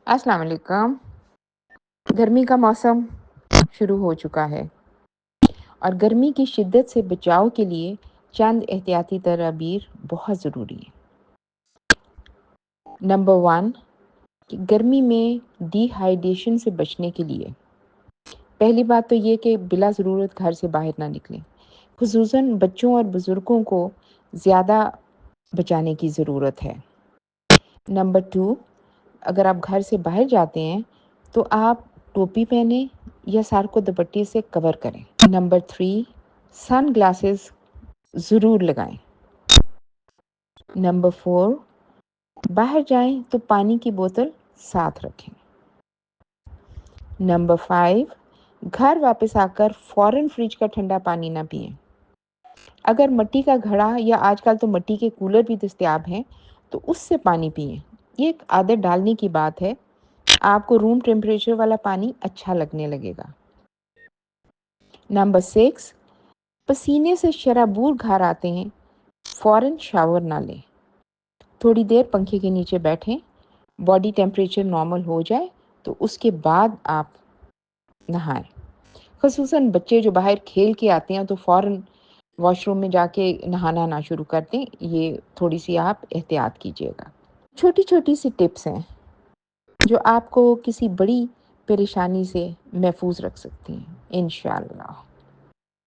अस्सलाम वालेकुम। गर्मी का मौसम शुरू हो चुका है और गर्मी की शिद्दत से बचाव के लिए चंद एहतियाती तदाबीर बहुत ज़रूरी है। नंबर 1 कि गर्मी में डिहाइड्रेशन से बचने के लिए पहली बात तो ये कि बिला ज़रूरत घर से बाहर ना निकलें। खुसूसन बच्चों और बुज़ुर्गों को ज़्यादा बचाने की ज़रूरत है। नंबर 2 अगर आप घर से बाहर जाते हैं तो आप टोपी पहने या सर को दुपट्टे से कवर करें। नंबर 3 सन ग्लासेस ज़रूर लगाएं। नंबर 4 बाहर जाएं तो पानी की बोतल साथ रखें। नंबर 5 घर वापस आकर फ़ौरन फ्रिज का ठंडा पानी ना पिएं। अगर मिट्टी का घड़ा या आजकल तो मिट्टी के कूलर भी दस्तयाब हैं तो उससे पानी पिएं। ये एक आदत डालने की बात है। आपको रूम टेम्परेचर वाला पानी अच्छा लगने लगेगा। नंबर 6 पसीने से शराबूर घर आते हैं, फ़ौरन शावर ना लें। थोड़ी देर पंखे के नीचे बैठें, बॉडी टेम्परेचर नॉर्मल हो जाए तो उसके बाद आप नहाएं। ख़ुसूसन बच्चे जो बाहर खेल के आते हैं तो फ़ौरन वॉशरूम में जाके नहाना ना शुरू कर दें। ये थोड़ी सी आप एहतियात कीजिएगा। छोटी छोटी सी टिप्स हैं जो आपको किसी बड़ी परेशानी से महफूज रख सकती हैं इंशाअल्लाह।